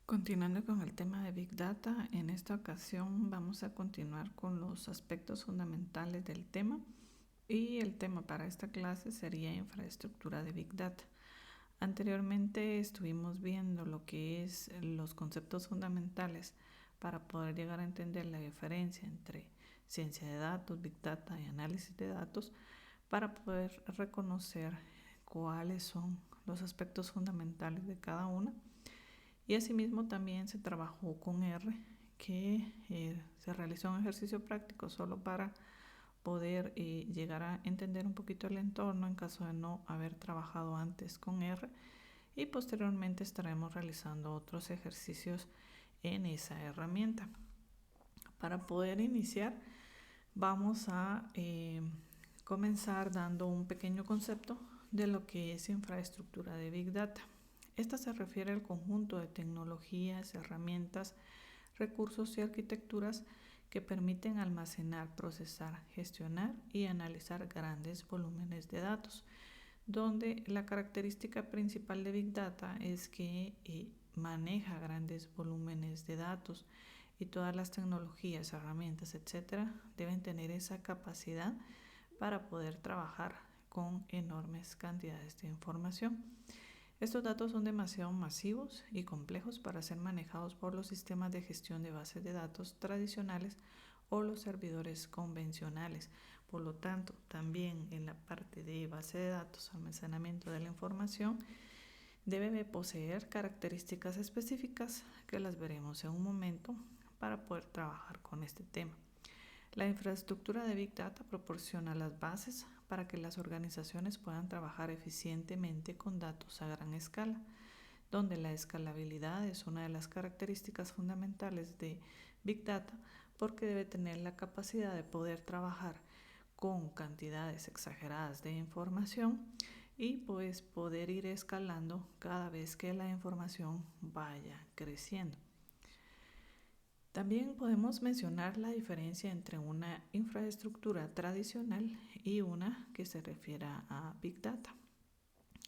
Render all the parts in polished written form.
Continuando con el tema de Big Data, en esta ocasión vamos a continuar con los aspectos fundamentales del tema y el tema para esta clase sería infraestructura de Big Data. Anteriormente estuvimos viendo lo que es los conceptos fundamentales para poder llegar a entender la diferencia entre ciencia de datos, Big Data y análisis de datos para poder reconocer cuáles son los aspectos fundamentales de cada una. Y asimismo también se trabajó con R, que se realizó un ejercicio práctico solo para poder llegar a entender un poquito el entorno en caso de no haber trabajado antes con R, y posteriormente estaremos realizando otros ejercicios en esa herramienta. Para poder iniciar vamos a comenzar dando un pequeño concepto de lo que es infraestructura de Big Data. Esta se refiere al conjunto de tecnologías, herramientas, recursos y arquitecturas que permiten almacenar, procesar, gestionar y analizar grandes volúmenes de datos, donde la característica principal de Big Data es que maneja grandes volúmenes de datos y todas las tecnologías, herramientas, etcétera, deben tener esa capacidad para poder trabajar con enormes cantidades de información. Estos datos son demasiado masivos y complejos para ser manejados por los sistemas de gestión de bases de datos tradicionales o los servidores convencionales. Por lo tanto, también en la parte de base de datos, almacenamiento de la información, debe poseer características específicas que las veremos en un momento para poder trabajar con este tema. La infraestructura de Big Data proporciona las bases para que las organizaciones puedan trabajar eficientemente con datos a gran escala, donde la escalabilidad es una de las características fundamentales de Big Data, porque debe tener la capacidad de poder trabajar con cantidades exageradas de información y pues poder ir escalando cada vez que la información vaya creciendo. También podemos mencionar la diferencia entre una infraestructura tradicional y una que se refiera a Big Data.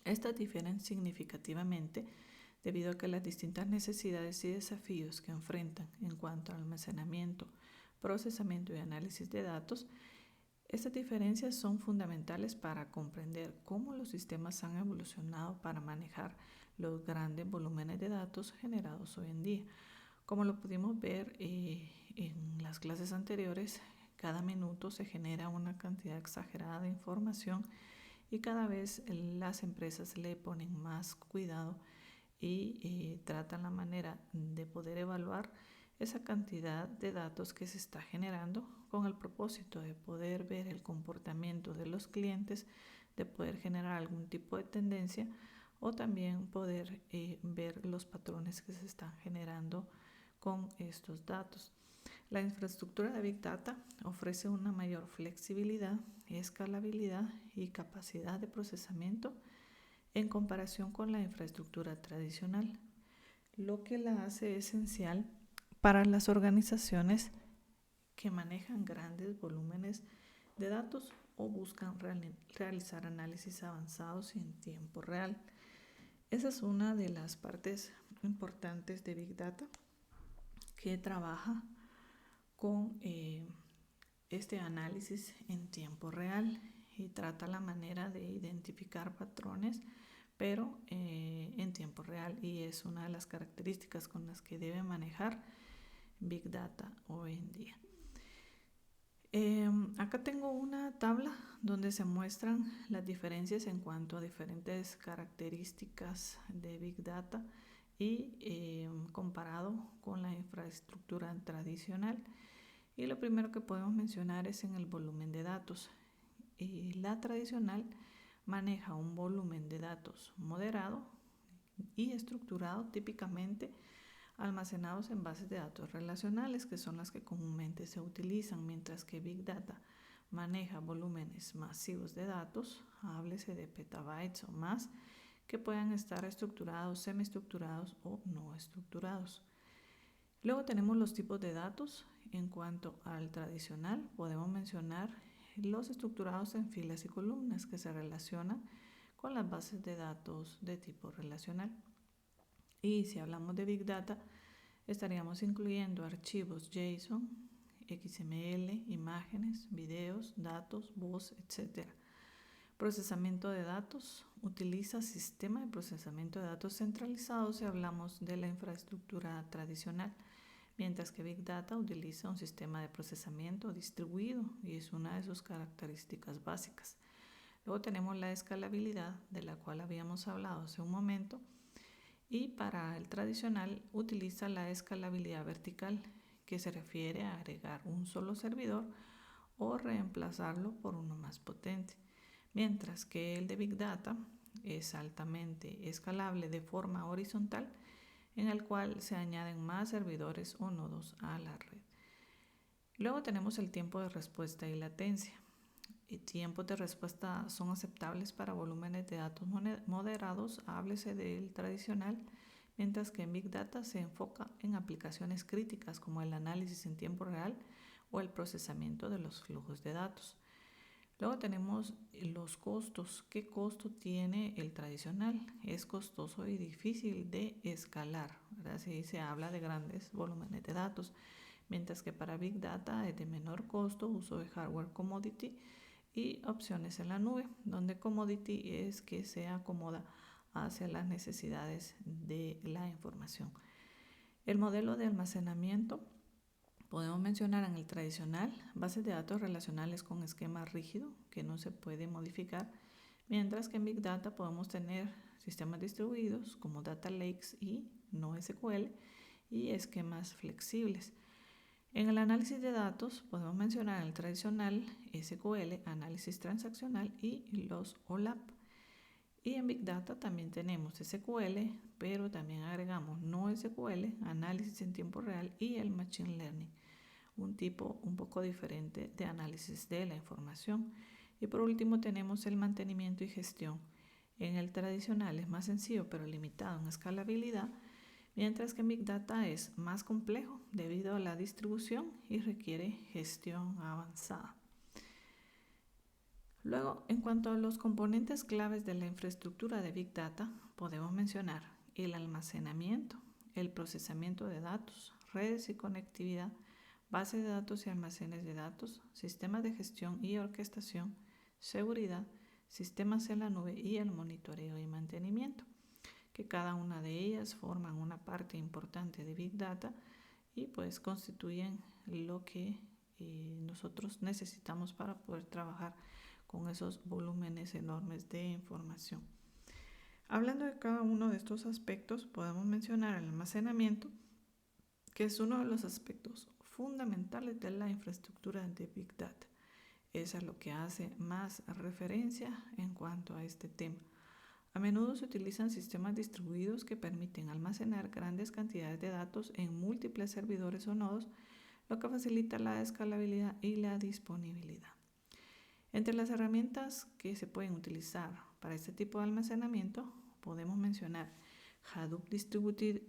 Estas difieren significativamente debido a que las distintas necesidades y desafíos que enfrentan en cuanto al almacenamiento, procesamiento y análisis de datos. Estas diferencias son fundamentales para comprender cómo los sistemas han evolucionado para manejar los grandes volúmenes de datos generados hoy en día. Como lo pudimos ver en las clases anteriores, cada minuto se genera una cantidad exagerada de información y cada vez las empresas le ponen más cuidado y tratan la manera de poder evaluar esa cantidad de datos que se está generando con el propósito de poder ver el comportamiento de los clientes, de poder generar algún tipo de tendencia o también poder ver los patrones que se están generando con estos datos. La infraestructura de Big Data ofrece una mayor flexibilidad, escalabilidad y capacidad de procesamiento en comparación con la infraestructura tradicional, lo que la hace esencial para las organizaciones que manejan grandes volúmenes de datos o buscan realizar análisis avanzados en tiempo real. Esa es una de las partes importantes de Big Data, que trabaja con este análisis en tiempo real y trata la manera de identificar patrones, pero en tiempo real, y es una de las características con las que debe manejar Big Data hoy en día. Acá tengo una tabla donde se muestran las diferencias en cuanto a diferentes características de Big Data y comparado con la infraestructura tradicional. Y lo primero que podemos mencionar es en el volumen de datos. Y la tradicional maneja un volumen de datos moderado y estructurado, típicamente almacenados en bases de datos relacionales, que son las que comúnmente se utilizan, mientras que Big Data maneja volúmenes masivos de datos, háblese de petabytes o más, que puedan estar estructurados, semiestructurados o no estructurados. Luego tenemos los tipos de datos. En cuanto al tradicional, podemos mencionar los estructurados en filas y columnas, que se relacionan con las bases de datos de tipo relacional. Y si hablamos de Big Data, estaríamos incluyendo archivos JSON, XML, imágenes, videos, datos, voz, etc. Procesamiento de datos. Utiliza sistema de procesamiento de datos centralizados si hablamos de la infraestructura tradicional, mientras que Big Data utiliza un sistema de procesamiento distribuido y es una de sus características básicas. Luego tenemos la escalabilidad, de la cual habíamos hablado hace un momento, y para el tradicional utiliza la escalabilidad vertical, que se refiere a agregar un solo servidor o reemplazarlo por uno más potente, mientras que el de Big Data es altamente escalable de forma horizontal, en el cual se añaden más servidores o nodos a la red. Luego tenemos el tiempo de respuesta y latencia. Y tiempos de respuesta son aceptables para volúmenes de datos moderados, háblese del tradicional, mientras que en Big Data se enfoca en aplicaciones críticas como el análisis en tiempo real o el procesamiento de los flujos de datos. Luego tenemos los costos. ¿Qué costo tiene el tradicional? Es costoso y difícil de escalar, ¿verdad? Así se habla de grandes volúmenes de datos, mientras que para Big Data es de menor costo, uso de hardware commodity y opciones en la nube, donde commodity es que se acomoda hacia las necesidades de la información. El modelo de almacenamiento, podemos mencionar en el tradicional bases de datos relacionales con esquema rígido que no se puede modificar, mientras que en Big Data podemos tener sistemas distribuidos como data lakes y NoSQL y esquemas flexibles. En el análisis de datos podemos mencionar el tradicional SQL, análisis transaccional y los OLAP. Y en Big Data también tenemos SQL, pero también agregamos NoSQL, análisis en tiempo real y el Machine Learning, un tipo un poco diferente de análisis de la información. Y por último tenemos el mantenimiento y gestión. En el tradicional es más sencillo pero limitado en escalabilidad, mientras que en Big Data es más complejo debido a la distribución y requiere gestión avanzada. Luego, en cuanto a los componentes claves de la infraestructura de Big Data, podemos mencionar el almacenamiento, el procesamiento de datos, redes y conectividad, bases de datos y almacenes de datos, sistemas de gestión y orquestación, seguridad, sistemas en la nube y el monitoreo y mantenimiento, que cada una de ellas forman una parte importante de Big Data y pues constituyen lo que nosotros necesitamos para poder trabajar con esos volúmenes enormes de información. Hablando de cada uno de estos aspectos, podemos mencionar el almacenamiento, que es uno de los aspectos fundamentales de la infraestructura de Big Data. Es a lo que hace más referencia en cuanto a este tema. A menudo se utilizan sistemas distribuidos que permiten almacenar grandes cantidades de datos en múltiples servidores o nodos, lo que facilita la escalabilidad y la disponibilidad. Entre las herramientas que se pueden utilizar para este tipo de almacenamiento podemos mencionar Hadoop Distributed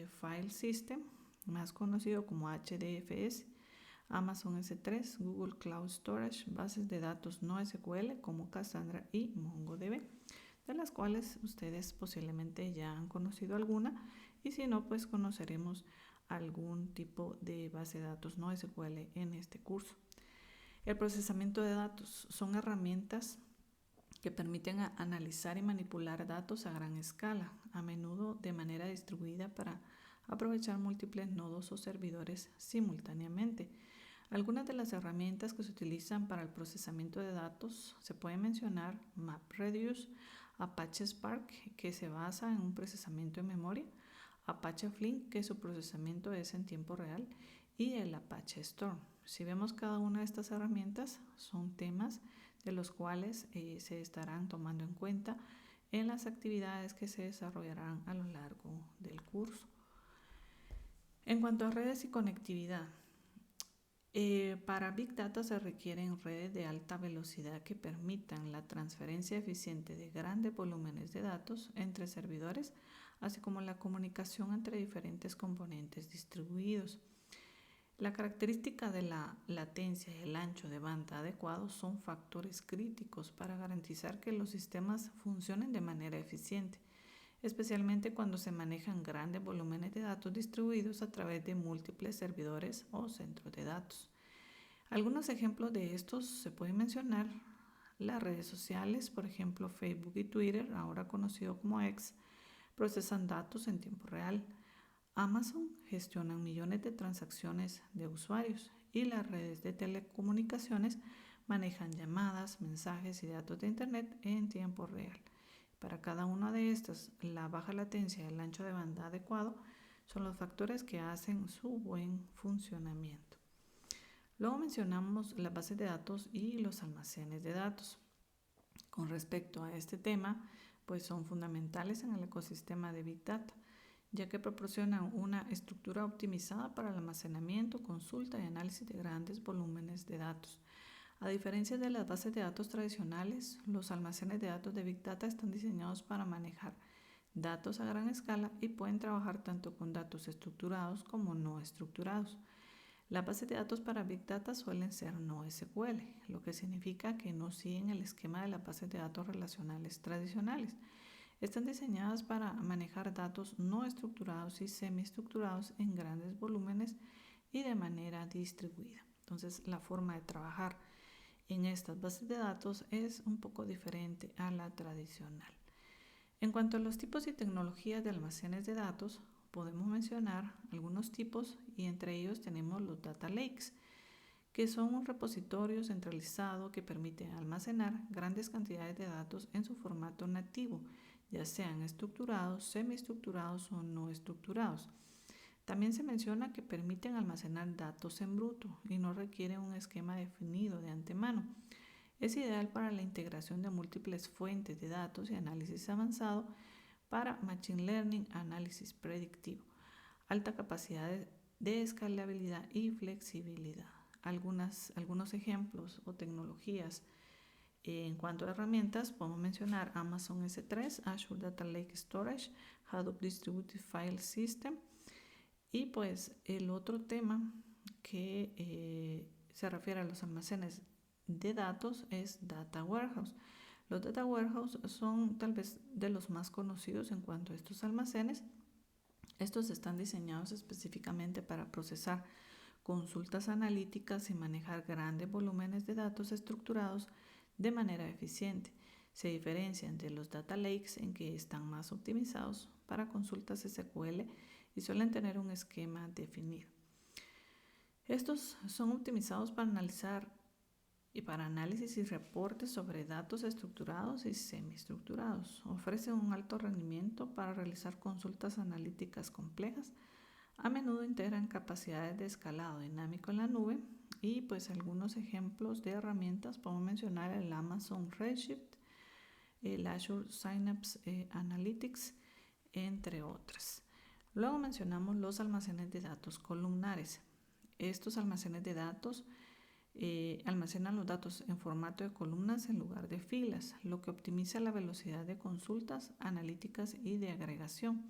File System, más conocido como HDFS, Amazon S3, Google Cloud Storage, bases de datos NoSQL como Cassandra y MongoDB, de las cuales ustedes posiblemente ya han conocido alguna, y si no, pues conoceremos algún tipo de base de datos NoSQL en este curso. El procesamiento de datos son herramientas que permiten analizar y manipular datos a gran escala, a menudo de manera distribuida para aprovechar múltiples nodos o servidores simultáneamente. Algunas de las herramientas que se utilizan para el procesamiento de datos se pueden mencionar MapReduce, Apache Spark, que se basa en un procesamiento en memoria, Apache Flink, que su procesamiento es en tiempo real, y el Apache Storm. Si vemos cada una de estas herramientas, son temas de los cuales se estarán tomando en cuenta en las actividades que se desarrollarán a lo largo del curso. En cuanto a redes y conectividad, para Big Data se requieren redes de alta velocidad que permitan la transferencia eficiente de grandes volúmenes de datos entre servidores, así como la comunicación entre diferentes componentes distribuidos. La característica de la latencia y el ancho de banda adecuados son factores críticos para garantizar que los sistemas funcionen de manera eficiente. especialmente cuando se manejan grandes volúmenes de datos distribuidos a través de múltiples servidores o centros de datos. Algunos ejemplos de estos se pueden mencionar: las redes sociales, por ejemplo Facebook y Twitter, ahora conocido como X, procesan datos en tiempo real. Amazon gestiona millones de transacciones de usuarios y las redes de telecomunicaciones manejan llamadas, mensajes y datos de Internet en tiempo real. Para cada una de estas, la baja latencia y el ancho de banda adecuado son los factores que hacen su buen funcionamiento. Luego mencionamos las bases de datos y los almacenes de datos. Con respecto a este tema, pues son fundamentales en el ecosistema de Big Data, ya que proporcionan una estructura optimizada para el almacenamiento, consulta y análisis de grandes volúmenes de datos. A diferencia de las bases de datos tradicionales, los almacenes de datos de Big Data están diseñados para manejar datos a gran escala y pueden trabajar tanto con datos estructurados como no estructurados. Las bases de datos para Big Data suelen ser no SQL, lo que significa que no siguen el esquema de las bases de datos relacionales tradicionales. Están diseñadas para manejar datos no estructurados y semiestructurados en grandes volúmenes y de manera distribuida. Entonces, la forma de trabajar en estas bases de datos es un poco diferente a la tradicional. En cuanto a los tipos y tecnologías de almacenes de datos, podemos mencionar algunos tipos y entre ellos tenemos los data lakes, que son un repositorio centralizado que permite almacenar grandes cantidades de datos en su formato nativo, ya sean estructurados, semiestructurados o no estructurados. También se menciona que permiten almacenar datos en bruto y no requieren un esquema definido de antemano. Es ideal para la integración de múltiples fuentes de datos y análisis avanzado para Machine Learning, análisis predictivo, alta capacidad de escalabilidad y flexibilidad. Algunos ejemplos o tecnologías en cuanto a herramientas podemos mencionar Amazon S3, Azure Data Lake Storage, Hadoop Distributed File System. Y pues el otro tema que se refiere a los almacenes de datos es Data Warehouse. Los Data Warehouse son tal vez de los más conocidos en cuanto a estos almacenes. Estos están diseñados específicamente para procesar consultas analíticas y manejar grandes volúmenes de datos estructurados de manera eficiente. Se diferencian de los data lakes en que están más optimizados para consultas SQL y suelen tener un esquema definido. Estos son optimizados para análisis y reportes sobre datos estructurados y semiestructurados. Ofrecen un alto rendimiento para realizar consultas analíticas complejas. A menudo integran capacidades de escalado dinámico en la nube y pues algunos ejemplos de herramientas podemos mencionar el Amazon Redshift, el Azure Synapse Analytics, entre otras. Luego mencionamos los almacenes de datos columnares. Estos almacenes de datos almacenan los datos en formato de columnas en lugar de filas, lo que optimiza la velocidad de consultas analíticas y de agregación.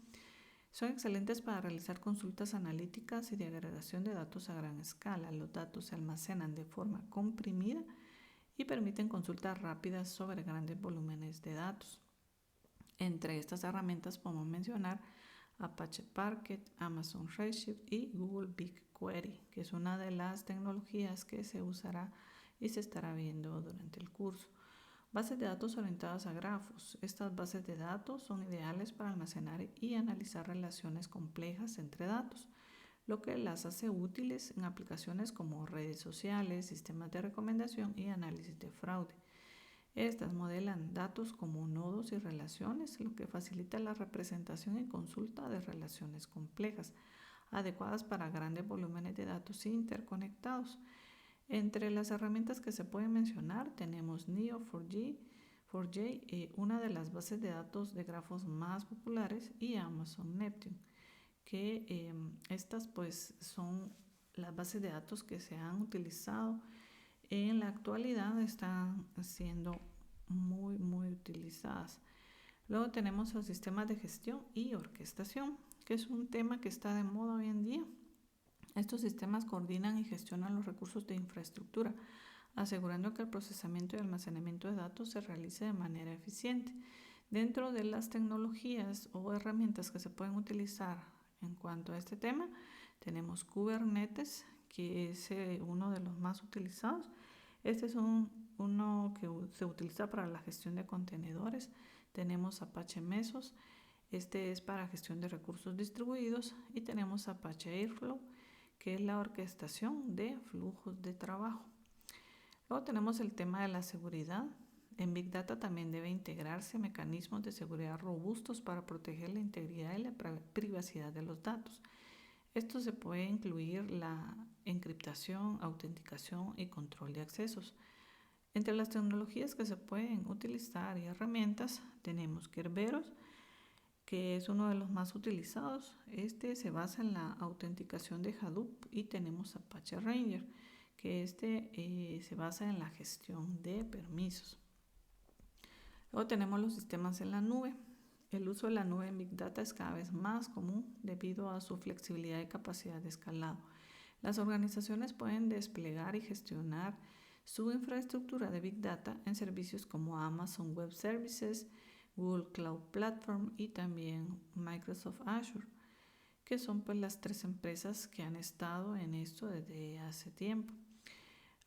Son excelentes para realizar consultas analíticas y de agregación de datos a gran escala. Los datos se almacenan de forma comprimida y permiten consultas rápidas sobre grandes volúmenes de datos. Entre estas herramientas podemos mencionar Apache Parquet, Amazon Redshift y Google BigQuery, que es una de las tecnologías que se usará y se estará viendo durante el curso. Bases de datos orientadas a grafos. Estas bases de datos son ideales para almacenar y analizar relaciones complejas entre datos, lo que las hace útiles en aplicaciones como redes sociales, sistemas de recomendación y análisis de fraude. Estas modelan datos como nodos y relaciones, lo que facilita la representación y consulta de relaciones complejas, adecuadas para grandes volúmenes de datos interconectados. Entre las herramientas que se pueden mencionar tenemos Neo4j, una de las bases de datos de grafos más populares, y Amazon Neptune, que estas pues son las bases de datos que se han utilizado en la actualidad, están siendo muy utilizadas. Luego tenemos los sistemas de gestión y orquestación, que es un tema que está de moda hoy en día. Estos sistemas coordinan y gestionan los recursos de infraestructura, asegurando que el procesamiento y almacenamiento de datos se realice de manera eficiente. Dentro de las tecnologías o herramientas que se pueden utilizar en cuanto a este tema, tenemos Kubernetes, que es uno de los más utilizados. Este es uno que se utiliza para la gestión de contenedores. Tenemos Apache Mesos, este es para gestión de recursos distribuidos, y tenemos Apache Airflow, que es la orquestación de flujos de trabajo. Luego tenemos el tema de la seguridad. En Big Data también debe integrarse mecanismos de seguridad robustos para proteger la integridad y la privacidad de los datos. Esto se puede incluir la encriptación, autenticación y control de accesos. Entre las tecnologías que se pueden utilizar y herramientas tenemos Kerberos, que es uno de los más utilizados. Este se basa en la autenticación de Hadoop, y tenemos Apache Ranger, que se basa en la gestión de permisos. Luego tenemos los sistemas en la nube. El uso de la nube en Big Data es cada vez más común debido a su flexibilidad y capacidad de escalado. Las organizaciones pueden desplegar y gestionar su infraestructura de Big Data en servicios como Amazon Web Services, Google Cloud Platform y también Microsoft Azure, que son pues las tres empresas que han estado en esto desde hace tiempo.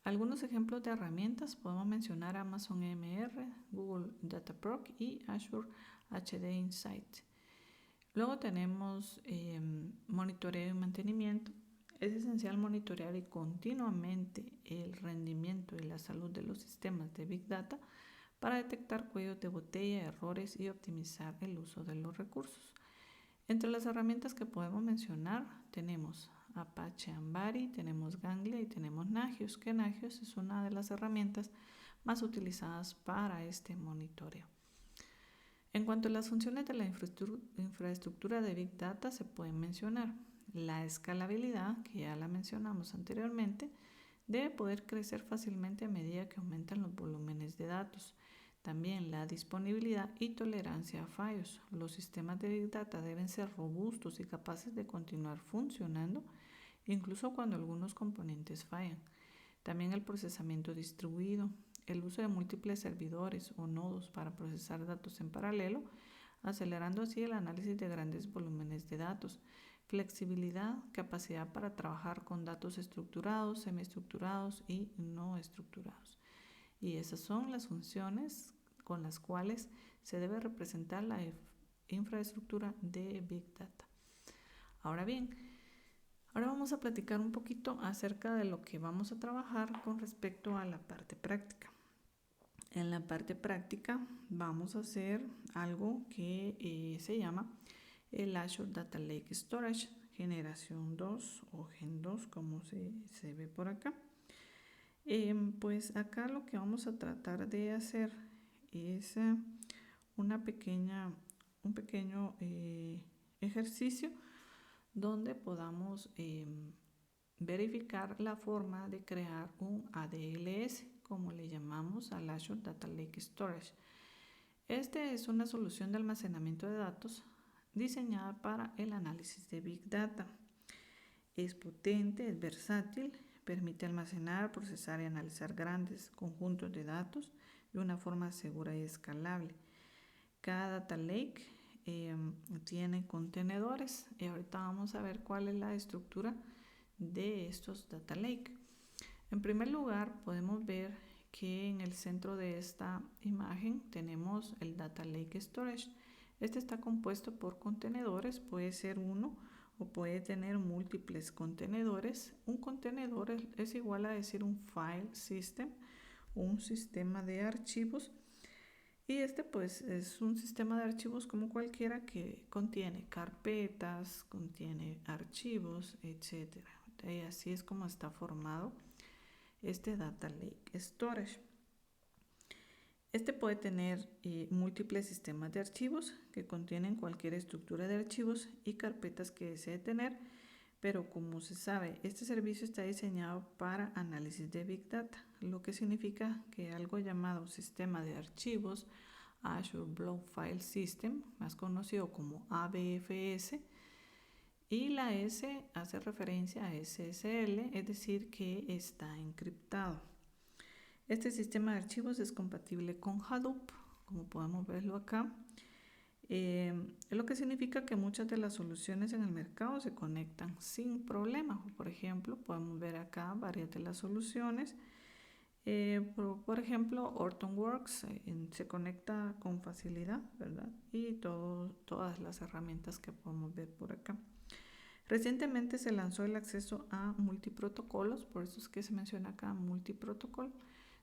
Algunos ejemplos de herramientas podemos mencionar Amazon EMR, Google Dataproc y Azure HD Insight. Luego tenemos monitoreo y mantenimiento. Es esencial monitorear y continuamente el rendimiento y la salud de los sistemas de Big Data para detectar cuellos de botella, errores y optimizar el uso de los recursos. Entre las herramientas que podemos mencionar tenemos Apache Ambari, tenemos Ganglia y tenemos Nagios, que Nagios es una de las herramientas más utilizadas para este monitoreo. En cuanto a las funciones de la infraestructura de Big Data, se pueden mencionar la escalabilidad, que ya la mencionamos anteriormente, debe poder crecer fácilmente a medida que aumentan los volúmenes de datos. También la disponibilidad y tolerancia a fallos. Los sistemas de Big Data deben ser robustos y capaces de continuar funcionando incluso cuando algunos componentes fallan. También el procesamiento distribuido, el uso de múltiples servidores o nodos para procesar datos en paralelo, acelerando así el análisis de grandes volúmenes de datos. Flexibilidad, capacidad para trabajar con datos estructurados, semiestructurados y no estructurados. Y esas son las funciones con las cuales se debe representar la infraestructura de Big Data. Ahora bien, ahora vamos a platicar un poquito acerca de lo que vamos a trabajar con respecto a la parte práctica. En la parte práctica vamos a hacer algo que se llama el Azure Data Lake Storage generación 2 o Gen 2, como se ve por acá. Pues acá lo que vamos a tratar de hacer es un pequeño ejercicio donde podamos verificar la forma de crear un ADLS, como le llamamos al Azure Data Lake Storage. Este es una solución de almacenamiento de datos diseñada para el análisis de Big Data. Es potente, es versátil, permite almacenar, procesar y analizar grandes conjuntos de datos de una forma segura y escalable. Cada Data Lake tiene contenedores, y ahorita vamos a ver cuál es la estructura de estos Data Lake. En primer lugar, podemos ver que en el centro de esta imagen tenemos el Data Lake Storage. Este está compuesto por contenedores, puede ser uno o puede tener múltiples contenedores. Un contenedor es igual a decir un file system, un sistema de archivos. Y este pues es un sistema de archivos como cualquiera que contiene carpetas, contiene archivos, etc. Y así es como está formado este Data Lake Storage. Este puede tener múltiples sistemas de archivos que contienen cualquier estructura de archivos y carpetas que desee tener, pero como se sabe, este servicio está diseñado para análisis de Big Data, lo que significa que algo llamado sistema de archivos, Azure Blob File System, más conocido como ABFS, y la S hace referencia a SSL, es decir, que está encriptado. Este sistema de archivos es compatible con Hadoop, como podemos verlo acá. Lo que significa que muchas de las soluciones en el mercado se conectan sin problema. Por ejemplo, podemos ver acá varias de las soluciones. Por ejemplo, Hortonworks se conecta con facilidad, ¿verdad? Y todas las herramientas que podemos ver por acá. Recientemente se lanzó el acceso a multiprotocolos, por eso es que se menciona acá multiprotocolo,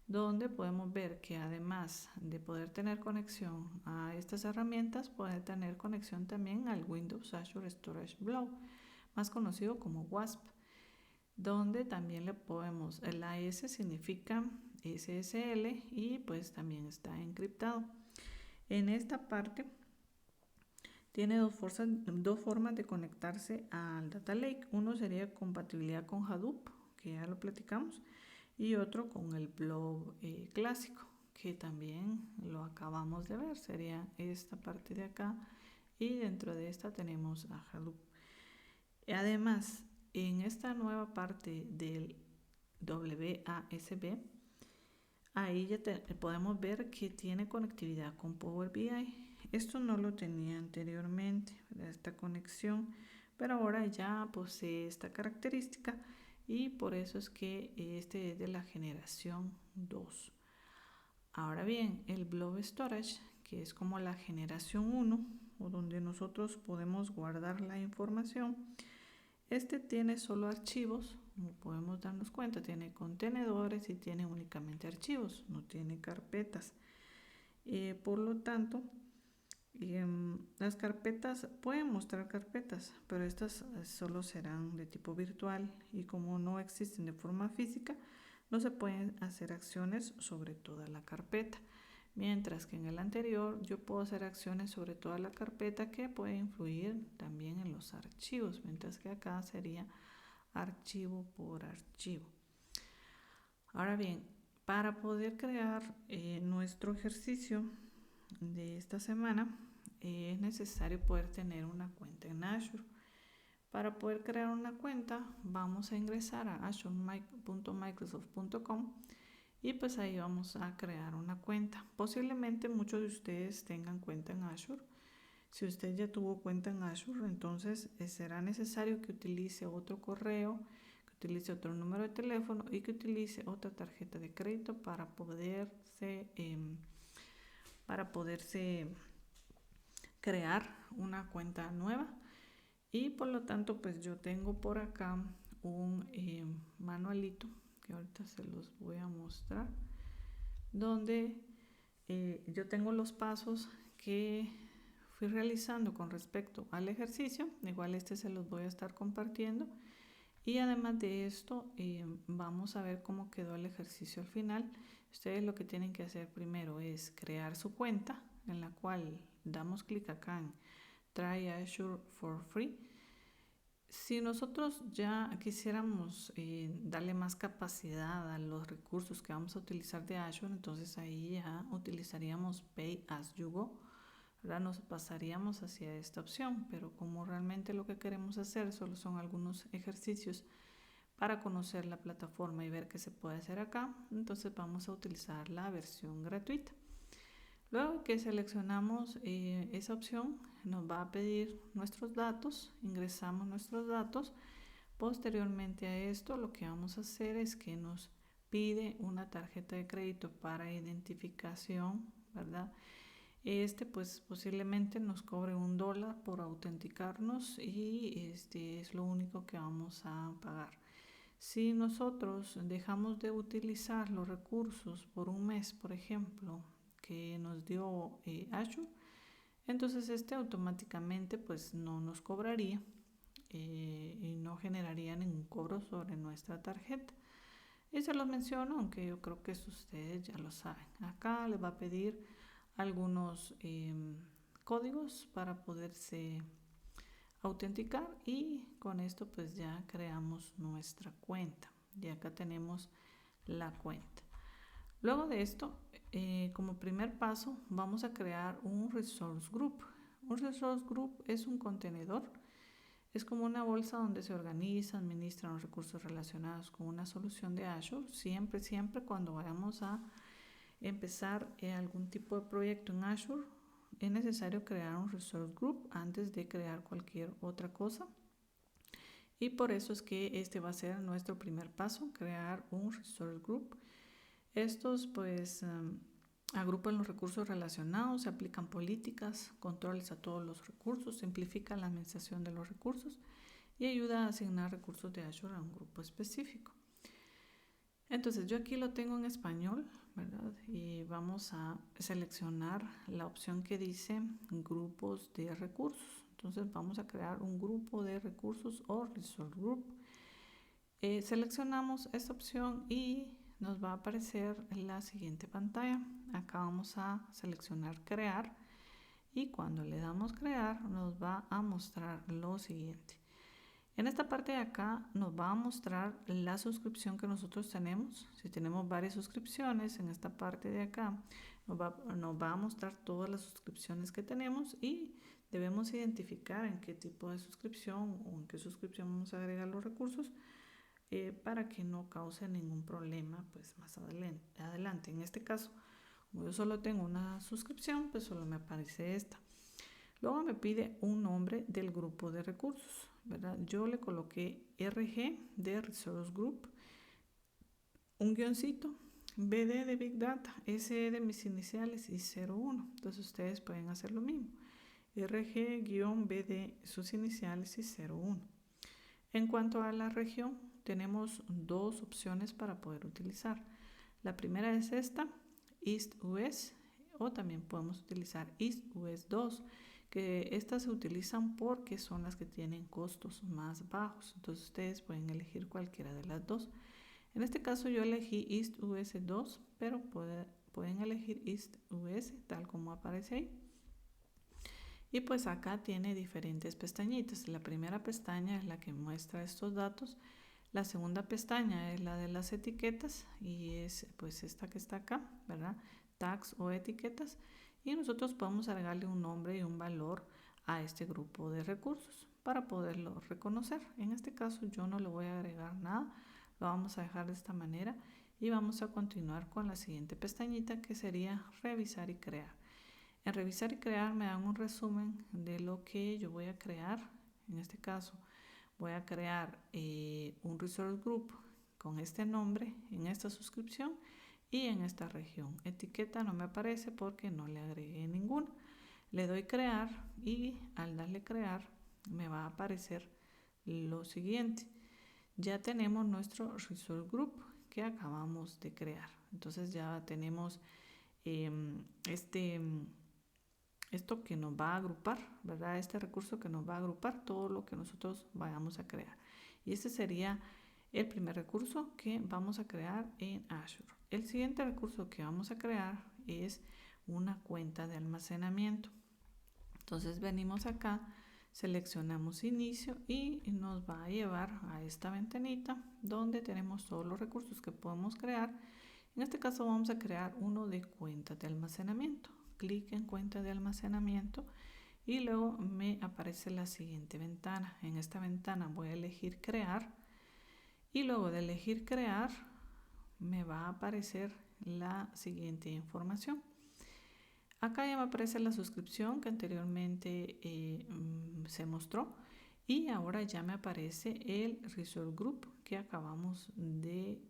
donde podemos ver que además de poder tener conexión a estas herramientas, puede tener conexión también al Windows Azure Storage Blob, más conocido como WASP, donde también le podemos, el AS significa SSL y pues también está encriptado. En esta parte tiene dos formas de conectarse al Data Lake. Uno sería compatibilidad con Hadoop, que ya lo platicamos, y otro con el Blob clásico, que también lo acabamos de ver. Sería esta parte de acá y dentro de esta tenemos a Hadoop. Además, en esta nueva parte del WASB, ahí ya podemos ver que tiene conectividad con Power BI. Esto no lo tenía anteriormente, esta conexión, pero ahora ya posee esta característica y por eso es que este es de la generación 2. Ahora bien, el Blob Storage, que es como la generación 1, o donde nosotros podemos guardar la información, este tiene solo archivos, como podemos darnos cuenta, tiene contenedores y tiene únicamente archivos, no tiene carpetas. Por lo tanto, las carpetas pueden mostrar carpetas, pero estas solo serán de tipo virtual y como no existen de forma física, no se pueden hacer acciones sobre toda la carpeta. Mientras que en el anterior yo puedo hacer acciones sobre toda la carpeta que puede influir también en los archivos, mientras que acá sería archivo por archivo. Ahora bien, para poder crear nuestro ejercicio de esta semana, es necesario poder tener una cuenta en Azure. Para poder crear una cuenta, vamos a ingresar a azure.microsoft.com y pues ahí vamos a crear una cuenta. Posiblemente muchos de ustedes tengan cuenta en Azure. Si usted ya tuvo cuenta en Azure, entonces será necesario que utilice otro correo, que utilice otro número de teléfono y que utilice otra tarjeta de crédito para poderse crear una cuenta nueva. Y por lo tanto, pues yo tengo por acá un manualito que ahorita se los voy a mostrar, donde yo tengo los pasos que fui realizando con respecto al ejercicio. Igual se los voy a estar compartiendo. Y además de esto, vamos a ver cómo quedó el ejercicio al final. Ustedes lo que tienen que hacer primero es crear su cuenta, en la cual damos clic acá en Try Azure for Free. Si nosotros ya quisiéramos darle más capacidad a los recursos que vamos a utilizar de Azure, entonces ahí ya utilizaríamos Pay as you go. Ahora nos pasaríamos hacia esta opción, pero como realmente lo que queremos hacer solo son algunos ejercicios para conocer la plataforma y ver qué se puede hacer acá, entonces vamos a utilizar la versión gratuita. Luego que seleccionamos esa opción, nos va a pedir nuestros datos, ingresamos nuestros datos. Posteriormente a esto, lo que vamos a hacer es que nos pide una tarjeta de crédito para identificación, ¿verdad? Pues posiblemente nos cobre $1 por autenticarnos y es lo único que vamos a pagar. Si nosotros dejamos de utilizar los recursos por un mes, por ejemplo, que nos dio Azure, entonces automáticamente pues no nos cobraría y no generaría ningún cobro sobre nuestra tarjeta. Y se los menciono, aunque yo creo que eso ustedes ya lo saben. Acá les va a pedir algunos códigos para poderse autenticar y con esto pues ya creamos nuestra cuenta. Y acá tenemos la cuenta. Luego de esto, como primer paso, vamos a crear un resource group. Un resource group es un contenedor, es como una bolsa donde se organizan, administran los recursos relacionados con una solución de Azure, siempre cuando vayamos a empezar algún tipo de proyecto en Azure, es necesario crear un resource group antes de crear cualquier otra cosa. Y por eso es que este va a ser nuestro primer paso, crear un resource group. Estos pues agrupan los recursos relacionados, se aplican políticas, controles a todos los recursos, simplifican la administración de los recursos y ayuda a asignar recursos de Azure a un grupo específico. Entonces yo aquí lo tengo en español, ¿verdad? Y vamos a seleccionar la opción que dice grupos de recursos. Entonces vamos a crear un grupo de recursos o resource group. Seleccionamos esta opción y nos va a aparecer la siguiente pantalla. Acá vamos a seleccionar crear y cuando le damos crear nos va a mostrar lo siguiente. En esta parte de acá nos va a mostrar la suscripción que nosotros tenemos. Si tenemos varias suscripciones, en esta parte de acá nos va a mostrar todas las suscripciones que tenemos y debemos identificar en qué tipo de suscripción o en qué suscripción vamos a agregar los recursos para que no cause ningún problema pues más adelante. En este caso, como yo solo tengo una suscripción, pues solo me aparece esta. Luego me pide un nombre del grupo de recursos, ¿verdad? Yo le coloqué RG de Resource Group, un guioncito, BD de Big Data, SE de mis iniciales y 01. Entonces ustedes pueden hacer lo mismo. RG-BD, sus iniciales y 01. En cuanto a la región, tenemos dos opciones para poder utilizar. La primera es esta, East-West, o también podemos utilizar East-West 2, que estas se utilizan porque son las que tienen costos más bajos. Entonces ustedes pueden elegir cualquiera de las dos. En este caso yo elegí East-US 2, pero pueden elegir East-US tal como aparece ahí. Y pues acá tiene diferentes pestañitas. La primera pestaña es la que muestra estos datos. La segunda pestaña es la de las etiquetas y es pues esta que está acá, ¿verdad? Tags o etiquetas. Y nosotros podemos agregarle un nombre y un valor a este grupo de recursos para poderlo reconocer. En este caso yo no le voy a agregar nada, lo vamos a dejar de esta manera y vamos a continuar con la siguiente pestañita que sería revisar y crear. En revisar y crear me dan un resumen de lo que yo voy a crear. En este caso voy a crear un resource group con este nombre en esta suscripción y en esta región. Etiqueta no me aparece porque no le agregué ninguna. Le doy crear y al darle crear me va a aparecer lo siguiente. Ya tenemos nuestro resource group que acabamos de crear. Entonces ya tenemos esto que nos va a agrupar, ¿verdad? Este recurso que nos va a agrupar todo lo que nosotros vayamos a crear. Y este sería el primer recurso que vamos a crear en Azure. El siguiente recurso que vamos a crear es una cuenta de almacenamiento. Entonces venimos acá, seleccionamos inicio y nos va a llevar a esta ventanita donde tenemos todos los recursos que podemos crear. En este caso vamos a crear uno de cuentas de almacenamiento. Clic en cuenta de almacenamiento y luego me aparece la siguiente ventana. En esta ventana voy a elegir crear y luego de elegir crear me va a aparecer la siguiente información. Acá ya me aparece la suscripción que anteriormente se mostró y ahora ya me aparece el resource group que acabamos de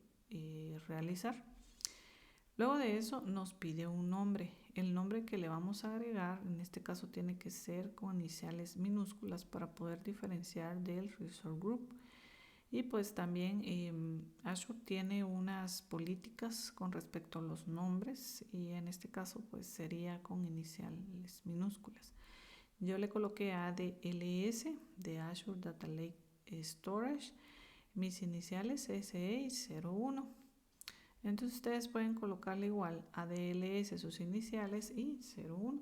realizar. Luego de eso nos pide un nombre. El nombre que le vamos a agregar, en este caso tiene que ser con iniciales minúsculas para poder diferenciar del resource group. Y pues también Azure tiene unas políticas con respecto a los nombres y en este caso pues sería con iniciales minúsculas. Yo le coloqué ADLS de Azure Data Lake Storage, mis iniciales SE y 01. Entonces ustedes pueden colocarle igual ADLS sus iniciales y 01.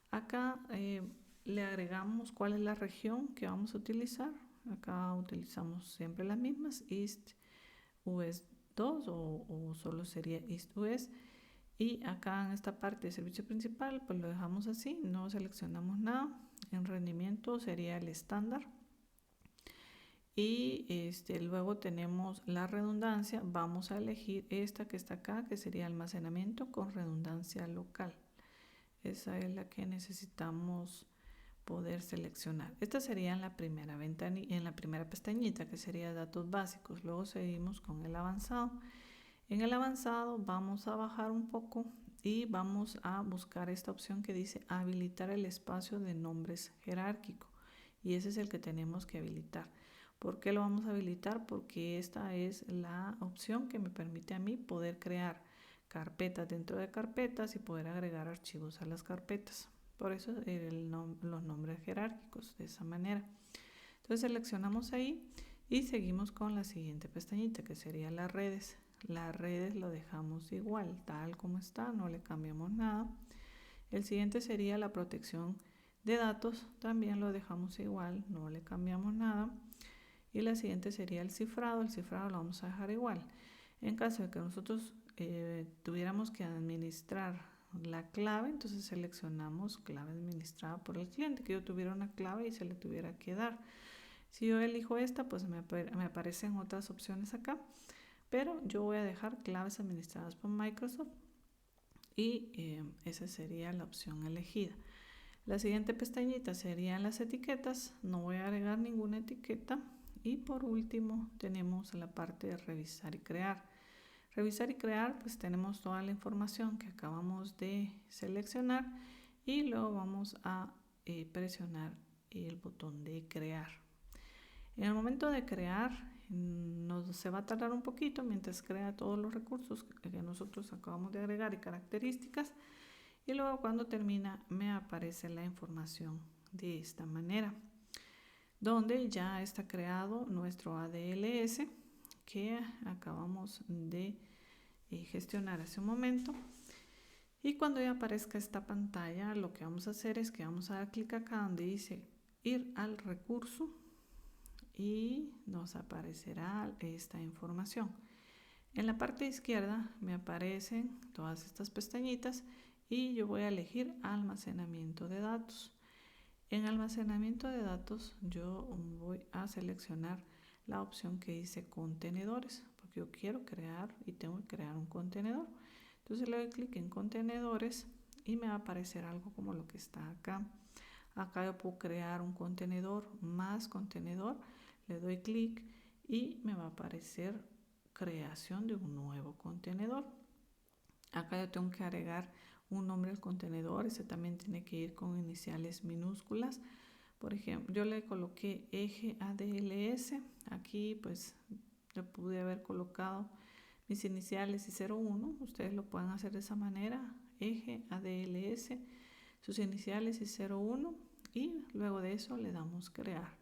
Acá le agregamos cuál es la región que vamos a utilizar. Acá utilizamos siempre las mismas, East US 2 o solo sería East US. Y acá en esta parte de servicio principal pues lo dejamos así, no seleccionamos nada. En rendimiento sería el estándar. Y luego tenemos la redundancia. Vamos a elegir esta que está acá, que sería almacenamiento con redundancia local. Esa es la que necesitamos poder seleccionar. Esta sería en la primera en la primera pestañita, que sería datos básicos. Luego seguimos con el avanzado. En el avanzado vamos a bajar un poco y vamos a buscar esta opción que dice habilitar el espacio de nombres jerárquico, y ese es el que tenemos que habilitar. ¿Por qué lo vamos a habilitar? Porque esta es la opción que me permite a mí poder crear carpetas dentro de carpetas y poder agregar archivos a las carpetas. Por eso los nombres jerárquicos, de esa manera. Entonces seleccionamos ahí y seguimos con la siguiente pestañita, que sería las redes. Las redes lo dejamos igual, tal como está, no le cambiamos nada. El siguiente sería la protección de datos, también lo dejamos igual, no le cambiamos nada. Y la siguiente sería el cifrado lo vamos a dejar igual. En caso de que nosotros tuviéramos que administrar la clave, entonces seleccionamos clave administrada por el cliente, que yo tuviera una clave y se le tuviera que dar. Si yo elijo esta, pues me aparecen otras opciones acá, pero yo voy a dejar claves administradas por Microsoft y esa sería la opción elegida. La siguiente pestañita serían las etiquetas, no voy a agregar ninguna etiqueta. Y por último tenemos la parte de revisar y crear. Revisar y crear, pues tenemos toda la información que acabamos de seleccionar y luego vamos a presionar el botón de crear. En el momento de crear se va a tardar un poquito mientras crea todos los recursos que nosotros acabamos de agregar y características, y luego cuando termina me aparece la información de esta manera, donde ya está creado nuestro ADLS que acabamos de gestionar hace un momento. Y cuando ya aparezca esta pantalla, lo que vamos a hacer es que vamos a dar clic acá donde dice ir al recurso y nos aparecerá esta información. En la parte izquierda me aparecen todas estas pestañitas y yo voy a elegir almacenamiento de datos. En almacenamiento de datos yo voy a seleccionar la opción que dice contenedores, porque yo quiero crear y tengo que crear un contenedor. Entonces le doy clic en contenedores y me va a aparecer algo como lo que está acá. Acá yo puedo crear un contenedor más contenedor, le doy clic y me va a aparecer creación de un nuevo contenedor. Acá yo tengo que agregar un nombre al contenedor, ese también tiene que ir con iniciales minúsculas. Por ejemplo, yo le coloqué eje ADLS, aquí pues yo pude haber colocado mis iniciales y 01, ustedes lo pueden hacer de esa manera, eje ADLS, sus iniciales y 01, y luego de eso le damos crear.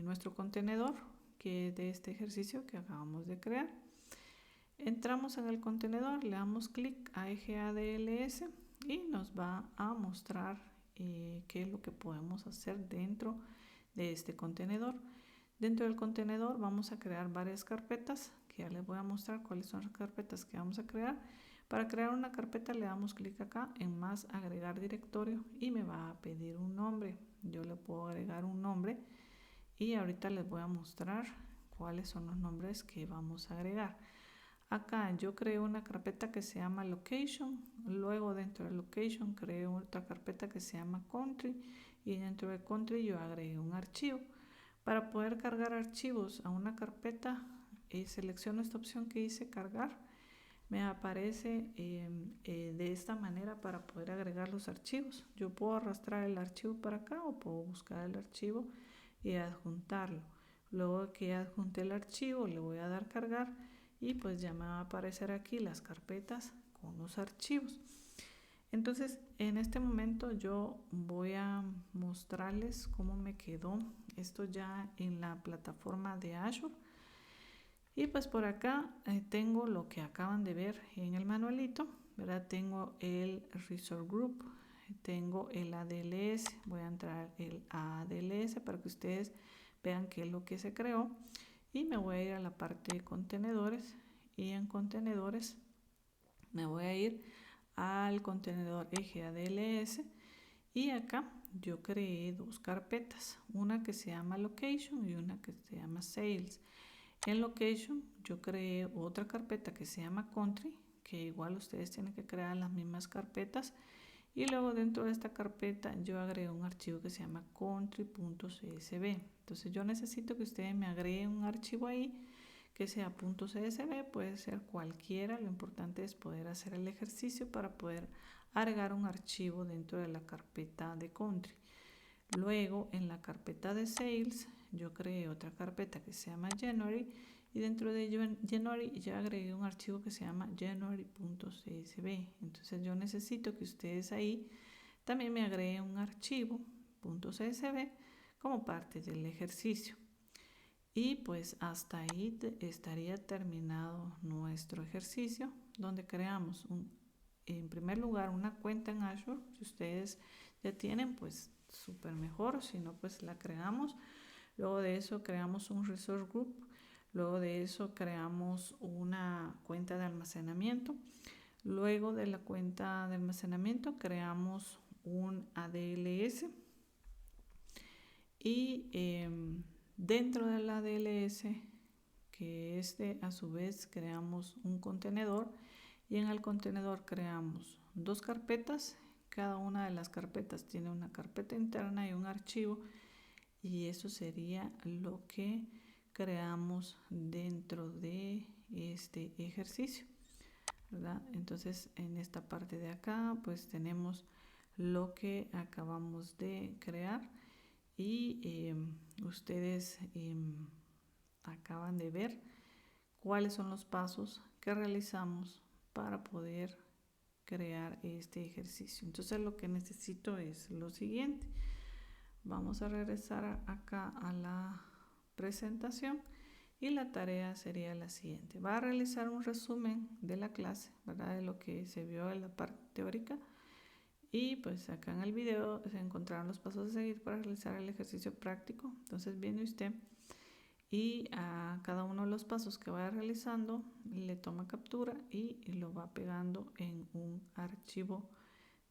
Nuestro contenedor, que es de este ejercicio que acabamos de crear. Entramos en el contenedor, le damos clic a eje ADLS y nos va a mostrar qué es lo que podemos hacer dentro de este contenedor. Dentro del contenedor vamos a crear varias carpetas, que ya les voy a mostrar cuáles son las carpetas que vamos a crear. Para crear una carpeta le damos clic acá en más agregar directorio y me va a pedir un nombre. Yo le puedo agregar un nombre y ahorita les voy a mostrar cuáles son los nombres que vamos a agregar. Acá yo creo una carpeta que se llama location, luego dentro de location creo otra carpeta que se llama country y dentro de country yo agregué un archivo. Para poder cargar archivos a una carpeta selecciono esta opción que dice cargar, me aparece de esta manera para poder agregar los archivos. Yo puedo arrastrar el archivo para acá o puedo buscar el archivo y adjuntarlo. Luego que adjunte el archivo le voy a dar cargar y pues ya me va a aparecer aquí las carpetas con los archivos. Entonces en este momento yo voy a mostrarles cómo me quedó esto ya en la plataforma de Azure. Y pues por acá tengo lo que acaban de ver en el manualito, ¿verdad? Tengo el Resource Group, tengo el ADLS, voy a entrar el ADLS para que ustedes vean qué es lo que se creó. Y me voy a ir a la parte de contenedores y en contenedores me voy a ir al contenedor eje ADLS y acá yo creé dos carpetas, una que se llama Location y una que se llama Sales. En Location yo creé otra carpeta que se llama Country, que igual ustedes tienen que crear las mismas carpetas, y luego dentro de esta carpeta yo agregué un archivo que se llama country.csv. Entonces yo necesito que ustedes me agreguen un archivo ahí que sea .csv, puede ser cualquiera, lo importante es poder hacer el ejercicio para poder agregar un archivo dentro de la carpeta de Country. Luego en la carpeta de Sales yo creé otra carpeta que se llama January, y dentro de January ya agregué un archivo que se llama january.csv. Entonces yo necesito que ustedes ahí también me agreguen un archivo .csv como parte del ejercicio. Y pues hasta ahí estaría terminado nuestro ejercicio, donde creamos en primer lugar una cuenta en Azure. Si ustedes ya tienen, pues súper mejor, si no, pues la creamos. Luego de eso creamos un resource group. Luego de eso creamos una cuenta de almacenamiento. Luego de la cuenta de almacenamiento creamos un ADLS. Y dentro del ADLS, que a su vez creamos un contenedor, y en el contenedor creamos dos carpetas. Cada una de las carpetas tiene una carpeta interna y un archivo, y eso sería lo que creamos dentro de este ejercicio, ¿verdad? Entonces en esta parte de acá pues tenemos lo que acabamos de crear, y ustedes acaban de ver cuáles son los pasos que realizamos para poder crear este ejercicio. Entonces lo que necesito es lo siguiente. Vamos a regresar acá a la presentación, y la tarea sería la siguiente. Va a realizar un resumen de la clase, ¿verdad? De lo que se vio en la parte teórica. Y pues acá en el video se encontrarán los pasos a seguir para realizar el ejercicio práctico. Entonces viene usted y a cada uno de los pasos que vaya realizando le toma captura y lo va pegando en un archivo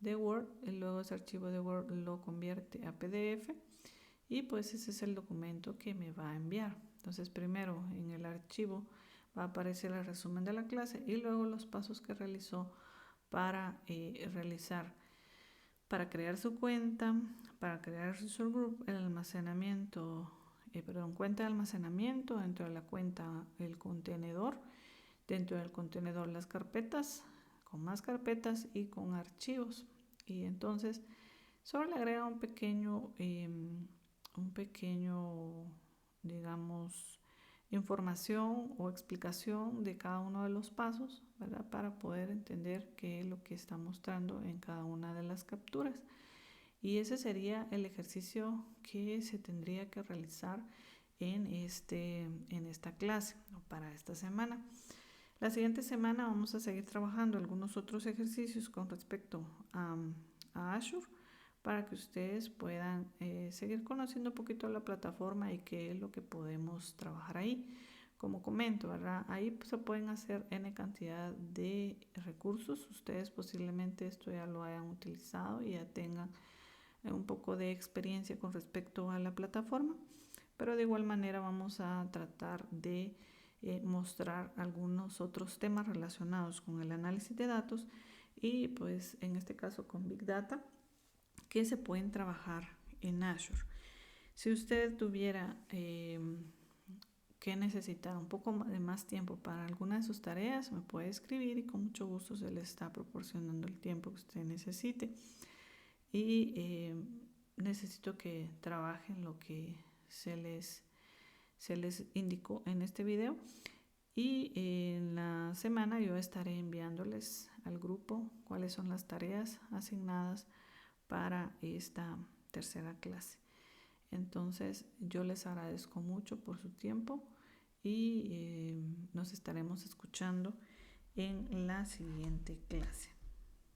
de Word, y luego ese archivo de Word lo convierte a PDF, y pues ese es el documento que me va a enviar. Entonces primero en el archivo va a aparecer el resumen de la clase y luego los pasos que realizó para para crear su cuenta, para crear su group, el almacenamiento, cuenta de almacenamiento, dentro de la cuenta el contenedor, dentro del contenedor las carpetas, con más carpetas y con archivos. Y entonces solo le agrega un pequeño, digamos, información o explicación de cada uno de los pasos, ¿verdad? Para poder entender qué es lo que está mostrando en cada una de las capturas. Y ese sería el ejercicio que se tendría que realizar en esta clase, ¿no? Para esta semana. La siguiente semana vamos a seguir trabajando algunos otros ejercicios con respecto a Azure, para que ustedes puedan seguir conociendo un poquito la plataforma y qué es lo que podemos trabajar ahí. Como comento, ¿verdad? Ahí pues, se pueden hacer N cantidad de recursos. Ustedes posiblemente esto ya lo hayan utilizado y ya tengan un poco de experiencia con respecto a la plataforma, pero de igual manera vamos a tratar de mostrar algunos otros temas relacionados con el análisis de datos, y pues en este caso con Big Data, que se pueden trabajar en Azure. Si usted tuviera que necesitar un poco de más tiempo para alguna de sus tareas, me puede escribir y con mucho gusto se le está proporcionando el tiempo que usted necesite. Y necesito que trabajen lo que se les indicó en este video, y en la semana yo estaré enviándoles al grupo cuáles son las tareas asignadas para esta tercera clase. Entonces yo les agradezco mucho por su tiempo, y nos estaremos escuchando en la siguiente clase.